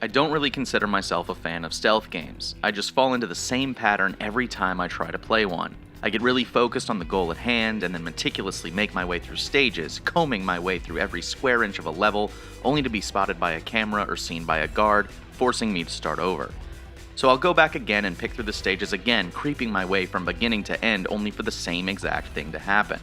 I don't really consider myself a fan of stealth games. I just fall into the same pattern every time I try to play one. I get really focused on the goal at hand and then meticulously make my way through stages, combing my way through every square inch of a level, only to be spotted by a camera or seen by a guard, forcing me to start over. So I'll go back again and pick through the stages again, creeping my way from beginning to end only for the same exact thing to happen.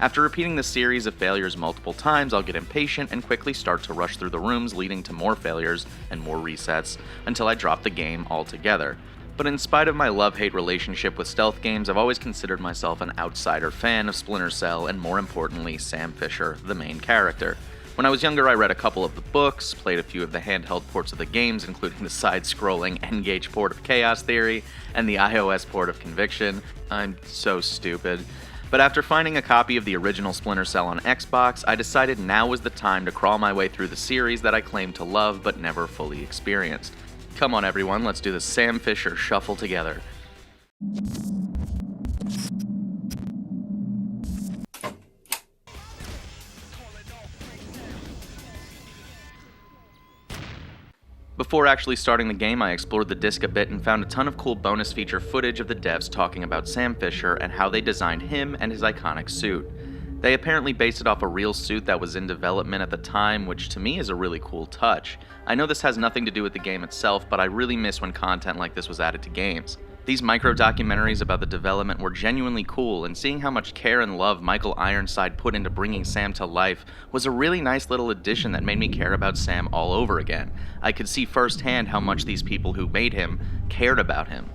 After repeating this series of failures multiple times, I'll get impatient and quickly start to rush through the rooms, leading to more failures and more resets until I drop the game altogether. But in spite of my love-hate relationship with stealth games, I've always considered myself an outsider fan of Splinter Cell and, more importantly, Sam Fisher, the main character. When I was younger, I read a couple of the books, played a few of the handheld ports of the games, including the side-scrolling n-gage port of Chaos Theory and the iOS port of Conviction. I'm so stupid. But after finding a copy of the original Splinter Cell on Xbox, I decided now was the time to crawl my way through the series that I claimed to love but never fully experienced. Come on everyone, let's do the Sam Fisher shuffle together. Before actually starting the game, I explored the disc a bit and found a ton of cool bonus feature footage of the devs talking about Sam Fisher and how they designed him and his iconic suit. They apparently based it off a real suit that was in development at the time, which to me is a really cool touch. I know this has nothing to do with the game itself, but I really miss when content like this was added to games. These micro-documentaries about the development were genuinely cool, and seeing how much care and love Michael Ironside put into bringing Sam to life was a really nice little addition that made me care about Sam all over again. I could see firsthand how much these people who made him cared about him.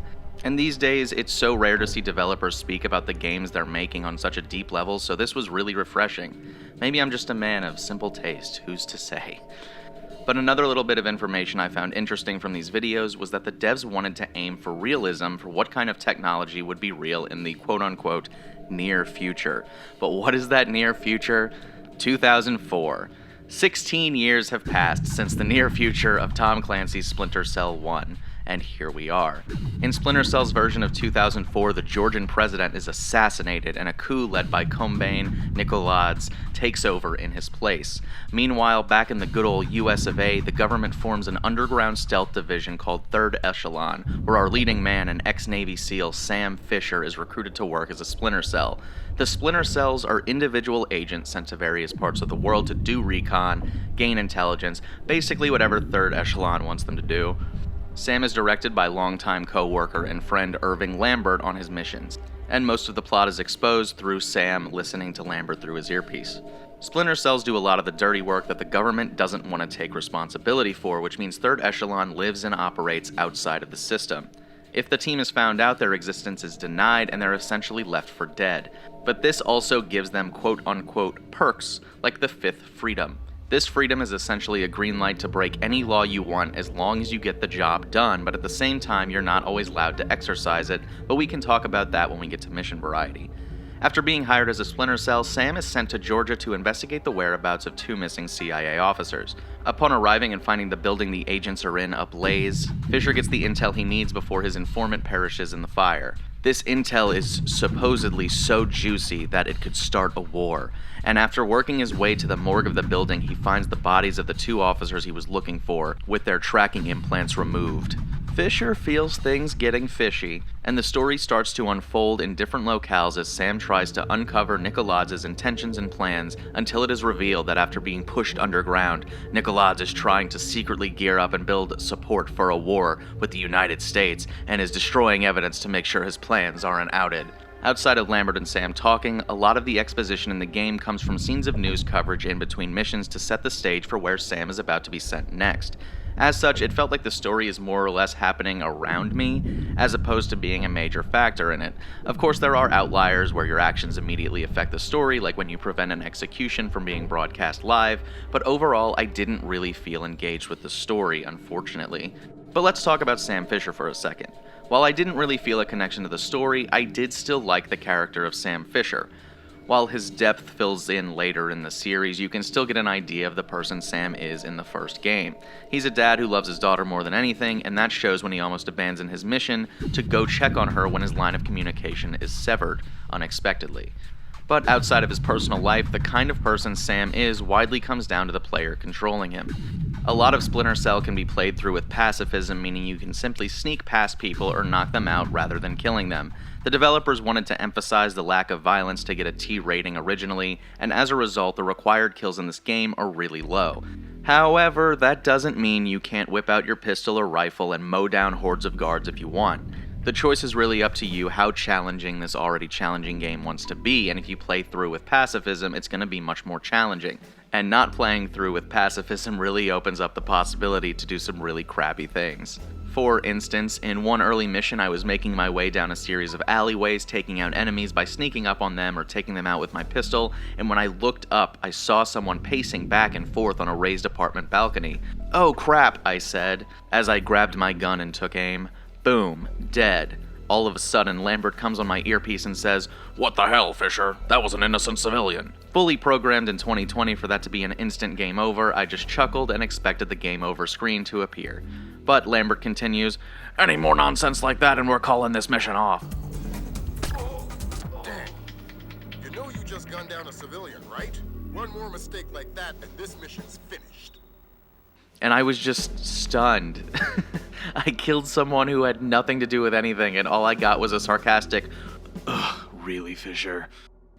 And these days, it's so rare to see developers speak about the games they're making on such a deep level, so this was really refreshing. Maybe I'm just a man of simple taste, who's to say? But another little bit of information I found interesting from these videos was that the devs wanted to aim for realism for what kind of technology would be real in the quote-unquote near future. But what is that near future? 2004. 16 years have passed since the near future of Tom Clancy's Splinter Cell 1. And here we are. In Splinter Cell's version of 2004, the Georgian president is assassinated and a coup led by Combane Nicolades takes over in his place. Meanwhile, back in the good old US of A, the government forms an underground stealth division called Third Echelon, where our leading man and ex-Navy SEAL Sam Fisher is recruited to work as a Splinter Cell. The Splinter Cells are individual agents sent to various parts of the world to do recon, gain intelligence, basically whatever Third Echelon wants them to do. Sam is directed by longtime co-worker and friend Irving Lambert on his missions, and most of the plot is exposed through Sam listening to Lambert through his earpiece. Splinter Cells do a lot of the dirty work that the government doesn't want to take responsibility for, which means Third Echelon lives and operates outside of the system. If the team is found out, their existence is denied and they're essentially left for dead. But this also gives them quote-unquote perks, like the Fifth Freedom. This freedom is essentially a green light to break any law you want as long as you get the job done, but at the same time you're not always allowed to exercise it, but we can talk about that when we get to mission variety. After being hired as a Splinter Cell, Sam is sent to Georgia to investigate the whereabouts of 2 missing CIA officers. Upon arriving and finding the building the agents are in ablaze, Fisher gets the intel he needs before his informant perishes in the fire. This intel is supposedly so juicy that it could start a war, and after working his way to the morgue of the building, he finds the bodies of the 2 officers he was looking for, with their tracking implants removed. Fisher feels things getting fishy, and the story starts to unfold in different locales as Sam tries to uncover Nicolades' intentions and plans until it is revealed that after being pushed underground, Nicolades is trying to secretly gear up and build support for a war with the United States and is destroying evidence to make sure his plans aren't outed. Outside of Lambert and Sam talking, a lot of the exposition in the game comes from scenes of news coverage in between missions to set the stage for where Sam is about to be sent next. As such, it felt like the story is more or less happening around me, as opposed to being a major factor in it. Of course, there are outliers where your actions immediately affect the story, like when you prevent an execution from being broadcast live, but overall, I didn't really feel engaged with the story, unfortunately. But let's talk about Sam Fisher for a second. While I didn't really feel a connection to the story, I did still like the character of Sam Fisher. While his depth fills in later in the series, you can still get an idea of the person Sam is in the first game. He's a dad who loves his daughter more than anything, and that shows when he almost abandons his mission to go check on her when his line of communication is severed unexpectedly. But outside of his personal life, the kind of person Sam is widely comes down to the player controlling him. A lot of Splinter Cell can be played through with pacifism, meaning you can simply sneak past people or knock them out rather than killing them. The developers wanted to emphasize the lack of violence to get a T rating originally, and as a result, the required kills in this game are really low. However, that doesn't mean you can't whip out your pistol or rifle and mow down hordes of guards if you want. The choice is really up to you how challenging this already challenging game wants to be, and if you play through with pacifism, it's going to be much more challenging. And not playing through with pacifism really opens up the possibility to do some really crappy things. For instance, in one early mission I was making my way down a series of alleyways, taking out enemies by sneaking up on them or taking them out with my pistol, and when I looked up, I saw someone pacing back and forth on a raised apartment balcony. "Oh crap," I said, as I grabbed my gun and took aim. Boom, dead. All of a sudden, Lambert comes on my earpiece and says, "What the hell, Fisher? That was an innocent civilian." Fully programmed in 2020 for that to be an instant game over, I just chuckled and expected the game over screen to appear. But Lambert continues, "Any more nonsense like that and we're calling this mission off." Dang. You know you just gunned down a civilian, right? One more mistake like that and this mission's finished. And I was just stunned. I killed someone who had nothing to do with anything, and all I got was a sarcastic, "Ugh, really, Fisher?"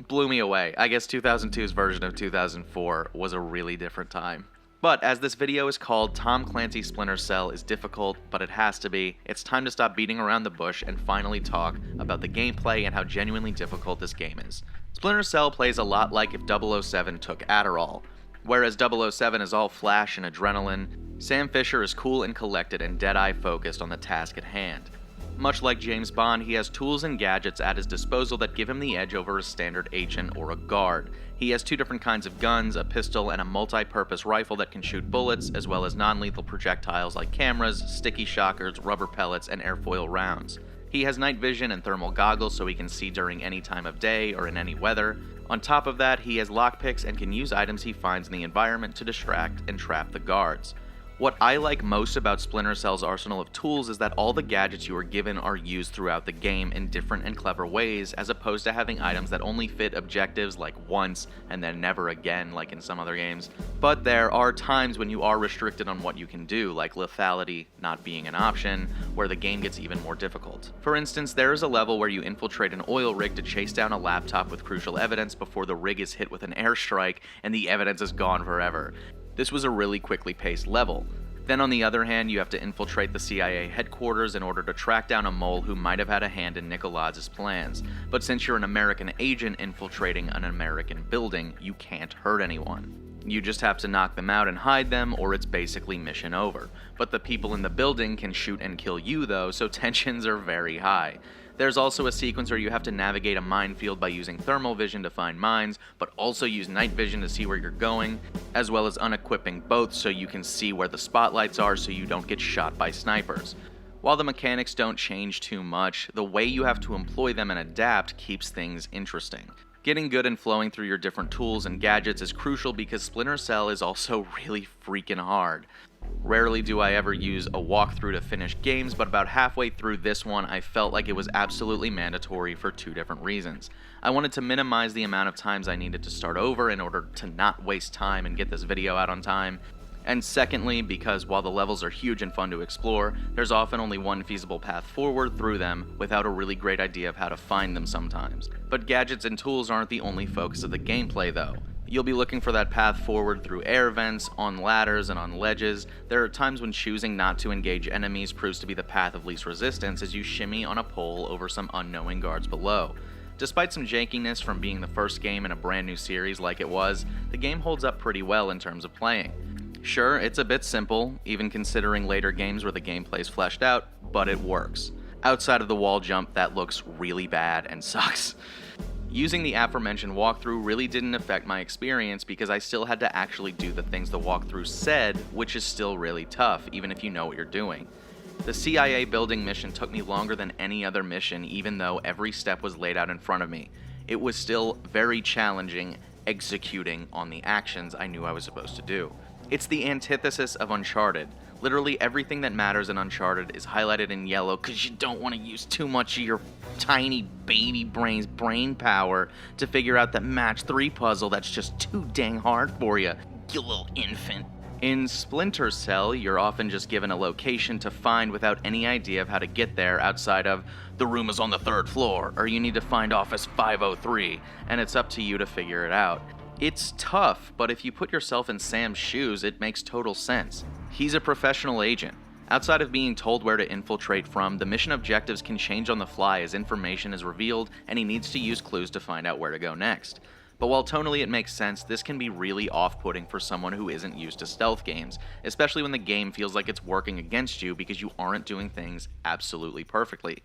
Blew me away. I guess 2002's version of 2004 was a really different time. But as this video is called, Tom Clancy's Splinter Cell is difficult, but it has to be. It's time to stop beating around the bush and finally talk about the gameplay and how genuinely difficult this game is. Splinter Cell plays a lot like if 007 took Adderall. Whereas 007 is all flash and adrenaline, Sam Fisher is cool and collected and dead-eye focused on the task at hand. Much like James Bond, he has tools and gadgets at his disposal that give him the edge over a standard agent or a guard. He has two different kinds of guns, a pistol and a multi-purpose rifle that can shoot bullets, as well as non-lethal projectiles like cameras, sticky shockers, rubber pellets, and airfoil rounds. He has night vision and thermal goggles so he can see during any time of day or in any weather. On top of that, he has lockpicks and can use items he finds in the environment to distract and trap the guards. What I like most about Splinter Cell's arsenal of tools is that all the gadgets you are given are used throughout the game in different and clever ways, as opposed to having items that only fit objectives like once and then never again like in some other games. But there are times when you are restricted on what you can do, like lethality not being an option, where the game gets even more difficult. For instance, there is a level where you infiltrate an oil rig to chase down a laptop with crucial evidence before the rig is hit with an airstrike and the evidence is gone forever. This was a really quickly paced level. Then on the other hand, you have to infiltrate the CIA headquarters in order to track down a mole who might have had a hand in Nikolaz's plans. But since you're an American agent infiltrating an American building, you can't hurt anyone. You just have to knock them out and hide them, or it's basically mission over. But the people in the building can shoot and kill you though, so tensions are very high. There's also a sequence where you have to navigate a minefield by using thermal vision to find mines, but also use night vision to see where you're going, as well as unequipping both so you can see where the spotlights are so you don't get shot by snipers. While the mechanics don't change too much, the way you have to employ them and adapt keeps things interesting. Getting good and flowing through your different tools and gadgets is crucial because Splinter Cell is also really freaking hard. Rarely do I ever use a walkthrough to finish games, but about halfway through this one I felt like it was absolutely mandatory for two different reasons. I wanted to minimize the amount of times I needed to start over in order to not waste time and get this video out on time. And secondly, because while the levels are huge and fun to explore, there's often only one feasible path forward through them without a really great idea of how to find them sometimes. But gadgets and tools aren't the only focus of the gameplay though. You'll be looking for that path forward through air vents, on ladders, and on ledges. There are times when choosing not to engage enemies proves to be the path of least resistance as you shimmy on a pole over some unknowing guards below. Despite some jankiness from being the first game in a brand new series like it was, the game holds up pretty well in terms of playing. Sure, it's a bit simple, even considering later games where the gameplay is fleshed out, but it works. Outside of the wall jump, that looks really bad and sucks. Using the aforementioned walkthrough really didn't affect my experience because I still had to actually do the things the walkthrough said, which is still really tough, even if you know what you're doing. The CIA building mission took me longer than any other mission, even though every step was laid out in front of me. It was still very challenging executing on the actions I knew I was supposed to do. It's the antithesis of Uncharted. Literally everything that matters in Uncharted is highlighted in yellow because you don't want to use too much of your tiny baby brain's brain power to figure out that match 3 puzzle that's just too dang hard for you, you little infant. In Splinter Cell, you're often just given a location to find without any idea of how to get there outside of the room is on the 3rd floor, or you need to find office 503, and it's up to you to figure it out. It's tough, but if you put yourself in Sam's shoes, it makes total sense. He's a professional agent. Outside of being told where to infiltrate from, the mission objectives can change on the fly as information is revealed, and he needs to use clues to find out where to go next. But while tonally it makes sense, this can be really off-putting for someone who isn't used to stealth games, especially when the game feels like it's working against you because you aren't doing things absolutely perfectly.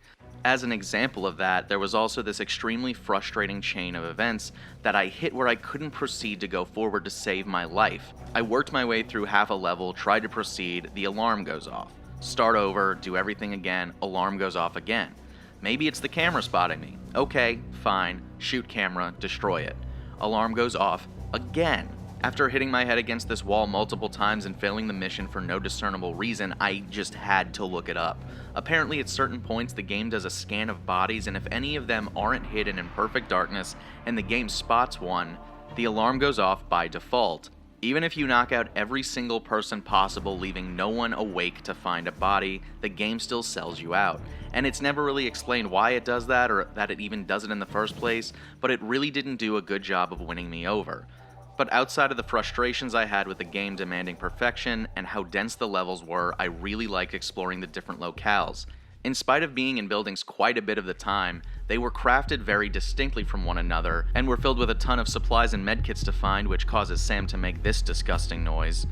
As an example of that, there was also this extremely frustrating chain of events that I hit where I couldn't proceed to go forward to save my life. I worked my way through half a level, tried to proceed, the alarm goes off. Start over, do everything again, alarm goes off again. Maybe it's the camera spotting me. Okay, fine, shoot camera, destroy it. Alarm goes off again. After hitting my head against this wall multiple times and failing the mission for no discernible reason, I just had to look it up. Apparently at certain points the game does a scan of bodies, and if any of them aren't hidden in perfect darkness and the game spots one, the alarm goes off by default. Even if you knock out every single person possible, leaving no one awake to find a body, the game still sells you out. And it's never really explained why it does that or that it even does it in the first place, but it really didn't do a good job of winning me over. But outside of the frustrations I had with the game demanding perfection and how dense the levels were, I really liked exploring the different locales. In spite of being in buildings quite a bit of the time, they were crafted very distinctly from one another, and were filled with a ton of supplies and medkits to find, which causes Sam to make this disgusting noise.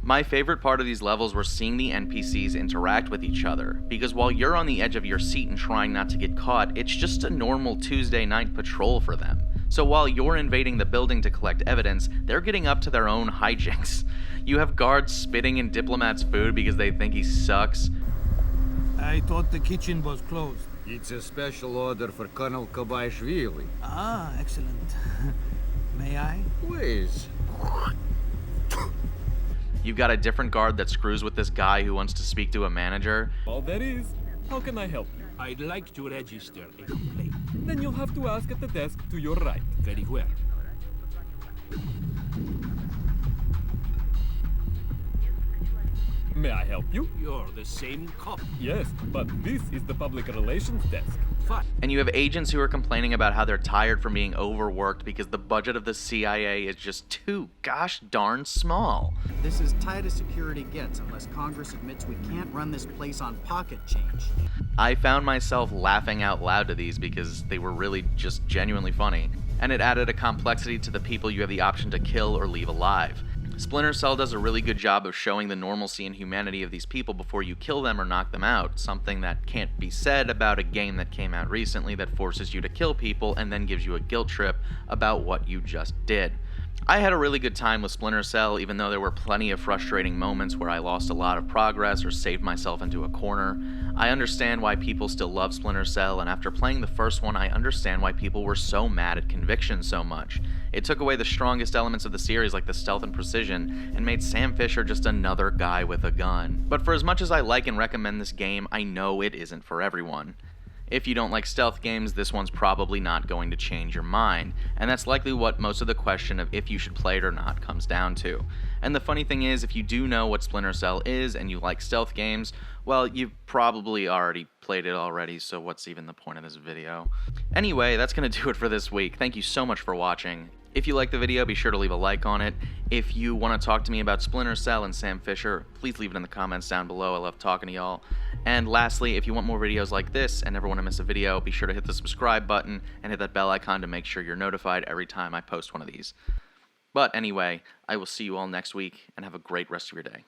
My favorite part of these levels were seeing the NPCs interact with each other, because while you're on the edge of your seat and trying not to get caught, it's just a normal Tuesday night patrol for them. So while you're invading the building to collect evidence, they're getting up to their own hijinks. You have guards spitting in Diplomat's food because they think he sucks. I thought the kitchen was closed. It's a special order for Colonel Kobaishvili. Ah, excellent. May I? Please. You've got a different guard that screws with this guy who wants to speak to a manager. All that is, how can I help you? I'd like to register a complaint. Then you'll have to ask at the desk to your right. Very well. May I help you? You're the same cop. Yes, but this is the public relations desk. Fine. And you have agents who are complaining about how they're tired from being overworked because the budget of the CIA is just too gosh darn small. This is tight as security gets unless Congress admits we can't run this place on pocket change. I found myself laughing out loud to these because they were really just genuinely funny, and it added a complexity to the people you have the option to kill or leave alive. Splinter Cell does a really good job of showing the normalcy and humanity of these people before you kill them or knock them out, something that can't be said about a game that came out recently that forces you to kill people and then gives you a guilt trip about what you just did. I had a really good time with Splinter Cell, even though there were plenty of frustrating moments where I lost a lot of progress or saved myself into a corner. I understand why people still love Splinter Cell, and after playing the first one, I understand why people were so mad at Conviction so much. It took away the strongest elements of the series like the stealth and precision, and made Sam Fisher just another guy with a gun. But for as much as I like and recommend this game, I know it isn't for everyone. If you don't like stealth games, this one's probably not going to change your mind, and that's likely what most of the question of if you should play it or not comes down to. And the funny thing is, if you do know what Splinter Cell is and you like stealth games, well, you've probably already played it already, so what's even the point of this video? Anyway, that's going to do it for this week. Thank you so much for watching. If you liked the video, be sure to leave a like on it. If you want to talk to me about Splinter Cell and Sam Fisher, please leave it in the comments down below. I love talking to y'all. And lastly, if you want more videos like this and never want to miss a video, be sure to hit the subscribe button and hit that bell icon to make sure you're notified every time I post one of these. But anyway, I will see you all next week, and have a great rest of your day.